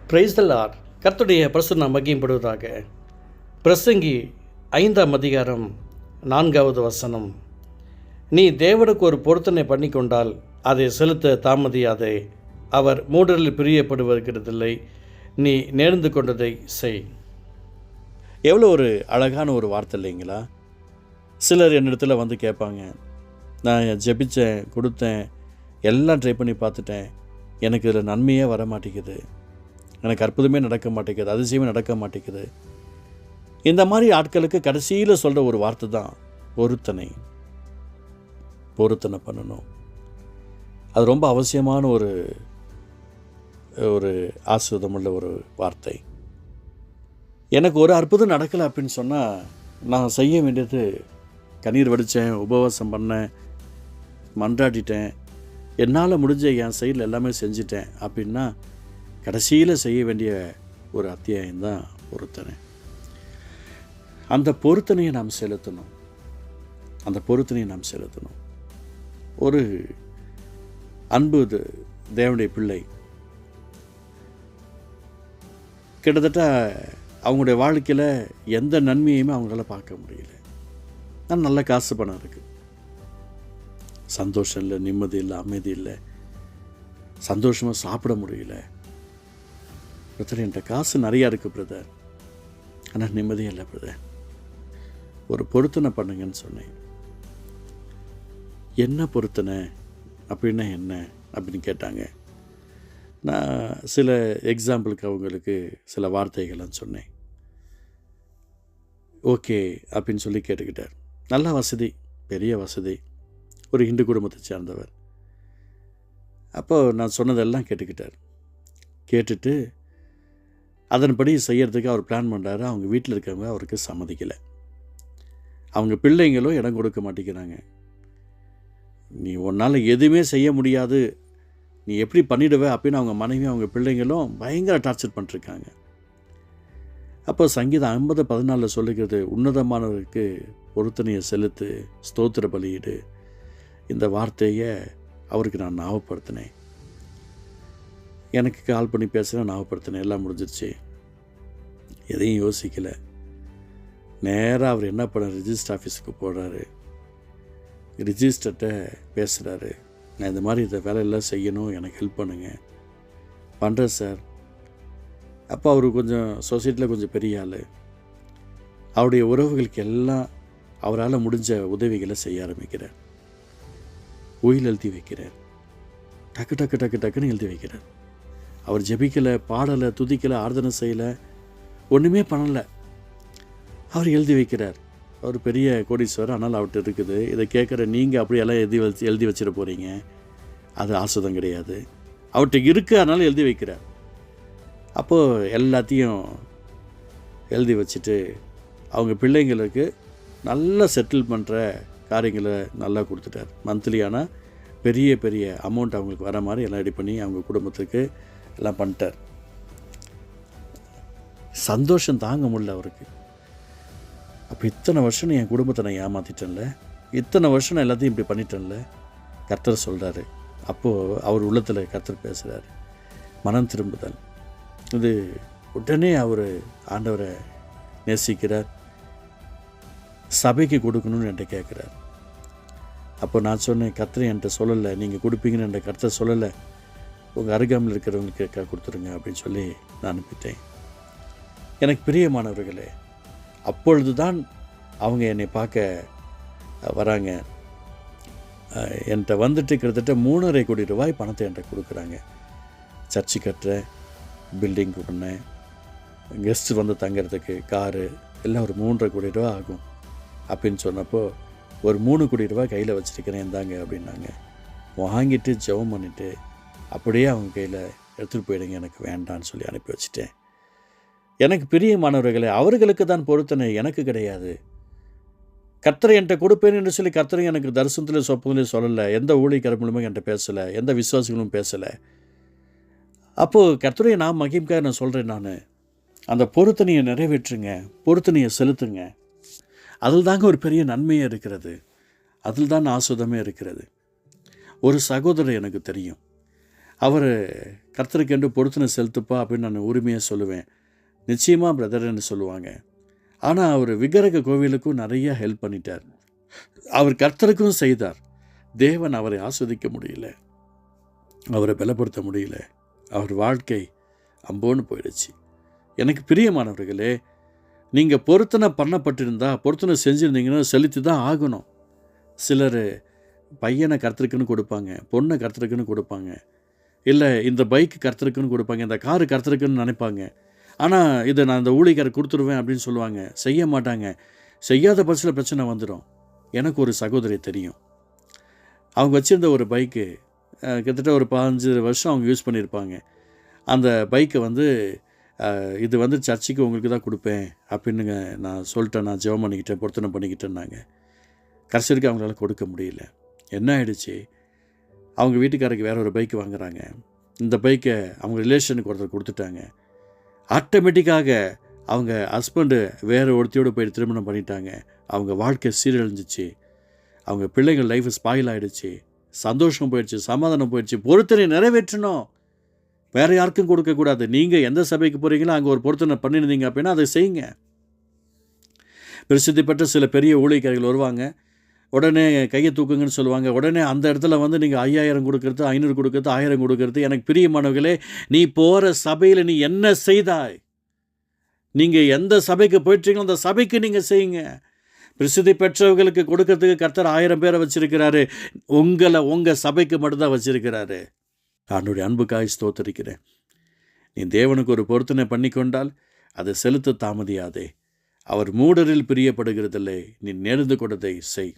Praise the Lord. கர்த்தருடைய பிரசன்னம் மகிமைப்படுவதாக. பிரசங்கி 5ஆம் அதிகாரம் 4வது வசனம். நீ தேவனுக்கு ஒரு பொருத்தனை பண்ணிக்கொண்டால் அதை செலுத்த தாமதியாதே. அவர் மூடரில் பிரியப்படுவதில்லை. நீ நேர்ந்து கொண்டதை செய். எவ்வளோ ஒரு அழகான ஒரு வார்த்தை இல்லைங்களா? சிலர் என்னிடத்துல வந்து கேட்பாங்க, நான் ஜெபித்தேன், கொடுத்தேன், எல்லாம் ட்ரை பண்ணி பார்த்துட்டேன், எனக்கு இதில் நன்மையே வர மாட்டேங்குது, எனக்கு அற்புதமே நடக்க மாட்டேங்குது, அதிசயமே நடக்க மாட்டேங்குது. இந்த மாதிரி ஆட்களுக்கு கடைசியில் சொல்கிற ஒரு வார்த்தை தான் பொருத்தனை பண்ணணும். அது ரொம்ப அவசியமான ஒரு ஆசீர்வாதமுள்ள ஒரு வார்த்தை. எனக்கு ஒரு அற்புதம் நடக்கலை அப்படின்னு சொன்னால் நான் செய்ய வேண்டியது கண்ணீர் வடித்தேன், உபவாசம் பண்ணேன், மன்றாடிட்டேன், என்னால் முடிஞ்ச என் சைடில் எல்லாமே செஞ்சிட்டேன் அப்படின்னா கடைசியில் செய்ய வேண்டிய ஒரு அத்தியாயம்தான் பொருத்தனை. அந்த பொருத்தனையை நாம் செலுத்தணும். ஒரு அன்பு தேவனுடைய பிள்ளை கிட்டத்தட்ட அவங்களுடைய வாழ்க்கையில் எந்த நன்மையுமே அவங்களால பார்க்க முடியல. ஆனால் நல்ல காசு பணம் இருக்குது, சந்தோஷம் இல்லை, நிம்மதி இல்லை, அமைதி இல்லை, சந்தோஷமாக சாப்பிட முடியல. பிரதர், என்கிட்ட காசு நிறையா இருக்குது பிரதர், ஆனால் நிம்மதியே இல்லை பிரதர். ஒரு பொருத்தனை பண்ணுங்கன்னு சொன்னேன். என்ன பொருத்தனை அப்படின்னா என்ன அப்படின்னு கேட்டாங்க. நான் சில எக்ஸாம்பிளுக்கு அவங்களுக்கு சில வார்த்தைகள்லாம் சொன்னேன். ஓகே அப்படின்னு சொல்லி கேட்டுக்கிட்டார். நல்ல வசதி, பெரிய வசதி, ஒரு இந்து குடும்பத்தை சேர்ந்தவர். அப்போது நான் சொன்னதெல்லாம் கேட்டுக்கிட்டார். கேட்டுட்டு அதன்படி செய்கிறதுக்கு அவர் பிளான் பண்ணுறாரு. அவங்க வீட்டில் இருக்கவங்க அவருக்கு சம்மதிக்கலை. அவங்க பிள்ளைங்களும் இடம் கொடுக்க மாட்டேங்கிறாங்க. நீ உன்னால் எதுவுமே செய்ய முடியாது, நீ எப்படி பண்ணிடுவே அப்படின்னு அவங்க மனைவி அவங்க பிள்ளைங்களும் பயங்கர டார்ச்சர் பண்ணிருக்காங்க. அப்போ சங்கீதம் 50:14 சொல்லுகிறது, உன்னதமானவருக்கு பொருத்தனையை செலுத்து, ஸ்தோத்திர பலியிடு. இந்த வார்த்தையை அவருக்கு நான் ஞாபகப்படுத்தினேன். எனக்கு கால் பண்ணி பேசுகிறேன், ஞாபகப்படுத்தினேன், எல்லாம் முடிஞ்சிருச்சு. எதையும் யோசிக்கலை. நேராக அவர் என்ன பண்ண, ரிஜிஸ்டர் ஆஃபீஸுக்கு போடுறாரு. ரிஜிஸ்டர்கிட்ட பேசுகிறாரு, நான் இந்த மாதிரி இந்த வேலையெல்லாம் செய்யணும், எனக்கு ஹெல்ப் பண்ணுங்க. பண்ணுறேன் சார். அப்போ அவர் கொஞ்சம் சொசைட்டியில் கொஞ்சம் பெரிய ஆள். அவருடைய உறவுகளுக்கு எல்லாம் அவரால் முடிஞ்ச உதவிகளை செய்ய ஆரம்பிக்கிறார். உயில் எழுதி வைக்கிறார். டக்குன்னு எழுதி வைக்கிறார். அவர் ஜெபிக்கலை, பாடலை, துதிக்கலை, ஆராதனை செய்யலை, ஒன்றுமே பண்ணலை. அவர் எழுதி வைக்கிறார். அவர் பெரிய கோடீஸ்வரர், ஆனால் அவர்கிட்ட இருக்குது. இதை கேட்குற நீங்கள் அப்படியெல்லாம் எழுதி வச்சிட போகிறீங்க, அது ஆசுதம் கிடையாது. அவர்கிட்ட இருக்குது, அதனால் எழுதி வைக்கிறார். அப்போது எல்லாத்தையும் எழுதி வச்சுட்டு அவங்க பிள்ளைங்களுக்கு நல்லா செட்டில் பண்ணுற காரியங்களை நல்லா கொடுத்துட்டார். மந்த்லியான பெரிய பெரிய அமௌண்ட் அவங்களுக்கு வர மாதிரி எல்லாம் ரெடி பண்ணி அவங்க குடும்பத்துக்கு எல்லாம் பண்ணிட்டார். சந்தோஷம் தாங்க முடியல அவருக்கு. அப்போ இத்தனை வருஷம் என் குடும்பத்தை நான் ஏமாற்றிட்டேன்ல, இத்தனை வருஷம் நான் எல்லாத்தையும் இப்படி பண்ணிட்டேன்ல. கர்த்தர் சொல்கிறாரு. அப்போது அவர் உள்ளத்தில் கர்த்தர் பேசுகிறார், மனம் திரும்புதல். இது உடனே அவர் ஆண்டவரை நேசிக்கிறார், சபைக்கு கொடுக்கணும்னு என்கிட்ட கேட்குறார். அப்போ நான் சொன்னேன், கர்த்தர் என்கிட்ட சொல்லலை, நீங்கள் கொடுப்பீங்கன்னு என்கிட்ட கர்த்தர் சொல்லலை, உங்கள் அருகாமையில் இருக்கிறவங்களுக்கு கொடுத்துருங்க அப்படின்னு சொல்லி நான் அனுப்பிட்டேன். எனக்கு பிரியமானவர்களே, அப்பொழுது தான் அவங்க என்னை பார்க்க வராங்க. என்கிட்ட வந்துட்டு கிட்டத்தட்ட 3.5 கோடி ரூபாய் பணத்தை என்கிட்ட கொடுக்குறாங்க. சர்ச்சு கட்டுறேன், பில்டிங் பண்ணேன், கெஸ்ட்டு வந்து தங்கிறதுக்கு காரு எல்லாம் ஒரு 3.5 கோடி ரூபா ஆகும் அப்படின்னு சொன்னப்போ, ஒரு 3 கோடி ரூபா கையில் வச்சுருக்கிறேன் இந்தாங்க அப்படின்னாங்க. வாங்கிட்டு ஜெபம் பண்ணிவிட்டு அப்படியே அவங்க கையில் எடுத்துகிட்டு போயிடுங்க, எனக்கு வேண்டான்னு சொல்லி அனுப்பி வச்சுட்டேன். எனக்கு பிரியமானவர்களே, அவர்களுக்கு தான் பொருத்தனை, எனக்கு கிடையாது. கர்த்தரை என்கிட்ட கொடுப்பேன் என்று சொல்லி கர்த்தரை எனக்கு தரிசனத்தில் சொப்பனிலே சொல்லலை, எந்த ஊழியக்காரர் மூலமாக என்கிட்ட பேசலை, எந்த விசுவாசிகளும் பேசலை. அப்போது கர்த்தரை நான் மகிமைக்காக நான் சொல்கிறேன், நான் அந்த பொருத்தனையை நிறைவேற்றுங்க, பொருத்தனையை செலுத்துங்க. அதில் தாங்க ஒரு பெரிய நன்மையே இருக்கிறது, அதில் தான் ஆசுதமே இருக்கிறது. ஒரு சகோதரர் எனக்கு தெரியும், அவர் கர்த்தருக்கென்று பொருத்தனை செலுத்துப்பா அப்படின்னு நான் உரிமையாக சொல்லுவேன். நிச்சயமாக பிரதர்ன்னு சொல்லுவாங்க. ஆனால் அவர் விக்கிரக கோவிலுக்கும் நிறைய ஹெல்ப் பண்ணிட்டார். அவர் கர்த்தருக்கும் செய்தார். தேவன் அவரை ஆஸ்வதிக்க முடியல, அவரை பலப்படுத்த முடியல. அவர் வாழ்க்கை அம்போன்னு போயிடுச்சு. எனக்கு பிரியமானவர்களே, நீங்கள் பொருத்தனை பண்ணப்பட்டிருந்தா, பொருத்தனை செஞ்சுருந்தீங்கன்னா செலுத்தி தான் ஆகணும். சிலர் பையனை கர்த்தருக்குன்னு கொடுப்பாங்க, பொண்ணை கர்த்தருக்குன்னு கொடுப்பாங்க, இல்லை இந்த பைக்கு கர்த்தருக்குன்னு கொடுப்பாங்க, இந்த காரு கர்த்தருக்குன்னு நினைப்பாங்க. ஆனால் இதை நான் இந்த ஊழியக்காரர் கொடுத்துருவேன் அப்படின்னு சொல்லுவாங்க. செய்ய மாட்டாங்க. செய்யாத பட்சத்தில் பிரச்சனை வந்துடும். எனக்கு ஒரு சகோதரி தெரியும். அவங்க வச்சுருந்த ஒரு பைக்கு கிட்டத்தட்ட ஒரு 15 வருஷம் அவங்க யூஸ் பண்ணியிருப்பாங்க. அந்த பைக்கை இது சர்ச்சுக்கு உங்களுக்கு தான் கொடுப்பேன் அப்படின்னுங்க நான் சொல்லிட்டேன். நான் ஜெபம் பண்ணிக்கிட்டேன், பொருத்தனை பண்ணிக்கிட்டேன்னாங்க. கடைசிக்கு அவங்களால கொடுக்க முடியல. என்ன ஆயிடுச்சு, அவங்க வீட்டுக்காரருக்கு வேற ஒரு பைக்கு வாங்குறாங்க. இந்த பைக்கை அவங்க ரிலேஷனுக்கு ஒருத்தர் கொடுத்துட்டாங்க. ஆட்டோமேட்டிக்காக அவங்க ஹஸ்பண்டு வேறு ஒருத்தையோடு போய் திருமணம் பண்ணிட்டாங்க. அவங்க வாழ்க்கை சீரழிஞ்சிச்சு. அவங்க பிள்ளைங்கள் லைஃப் ஸ்பாயில் ஆகிடுச்சு. சந்தோஷம் போயிடுச்சு, சமாதானம் போயிடுச்சு. பொருத்தனை நிறைவேற்றணும், வேறு யாருக்கும் கொடுக்கக்கூடாது. நீங்கள் எந்த சபைக்கு போகிறீங்களோ அங்கே ஒரு பொருத்தனை பண்ணியிருந்தீங்க அப்படின்னா அதை செய்யுங்க. பிரசித்தி பெற்ற சில பெரிய ஊழியக்காரர்கள் வருவாங்க, உடனே கையை தூக்குங்கன்னு சொல்லுவாங்க. உடனே அந்த இடத்துல நீங்கள் 5000 கொடுக்கறது, 500 கொடுக்கறது, 1000 கொடுக்கறது. எனக்கு பிரியமானவர்களே, நீ போகிற சபையில் நீ என்ன செய்தாய்? நீங்கள் எந்த சபைக்கு போயிட்டீங்களோ அந்த சபைக்கு நீங்கள் செய்யுங்க. பிரசித்தி பெற்றவர்களுக்கு கொடுக்கறதுக்கு கர்த்தர் 1000 பேரை வச்சிருக்கிறாரு. உங்கள் சபைக்கு மட்டும்தான் வச்சிருக்கிறாரு. என்னுடைய அன்புக்காய் ஸ்தோத்தரிக்கிறேன். நீ தேவனுக்கு ஒரு பொருத்தனை பண்ணி கொண்டால் அதை செலுத்த தாமதியாதே. அவர் மூடரில் பிரியப்படுகிறதில்லை, நீ நேர்ந்து கொண்டதை செய்.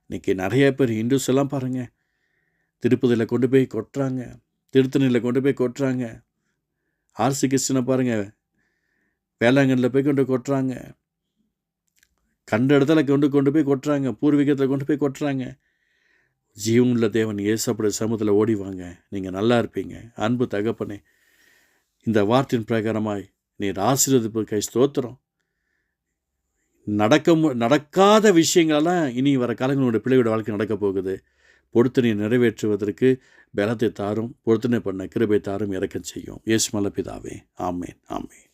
இன்றைக்கி நிறைய பேர் இந்துஸ் எல்லாம் பாருங்கள், திருப்பதியில் கொண்டு போய் கொட்டுறாங்க, திருத்தணியில் கொண்டு போய் கொட்டுறாங்க. ஆர்சி கிருஷ்ணனை பாருங்கள், வேளாங்கண்ணில் போய் கொட்டுறாங்க, கண்ட இடத்துல கொண்டு போய் கொட்டுறாங்க, பூர்வீகத்தில் கொண்டு போய் கொட்டுறாங்க. ஜீவனுள்ள தேவன் இயேசுவுடைய சமூகத்தில் ஓடிவாங்க, நீங்கள் நல்லா இருப்பீங்க. அன்பு தகப்பனே, இந்த வார்த்தையின் பிரகாரமாய் நீர் ஆசீர்வதிப்பதற்காய் ஸ்தோத்திரம். நடக்காத விஷயங்களெல்லாம் இனி வர காலங்களுடைய பிள்ளையோட வாழ்க்கை நடக்கப் போகுது. பொருத்தனை நிறைவேற்றுவதற்கு பலத்தை தாரும், பொருத்தனை பண்ண கிருபை தாரும், இறக்கம் செய்யும். இயேசு நல்ல பிதாவே, ஆமேன், ஆமேன்.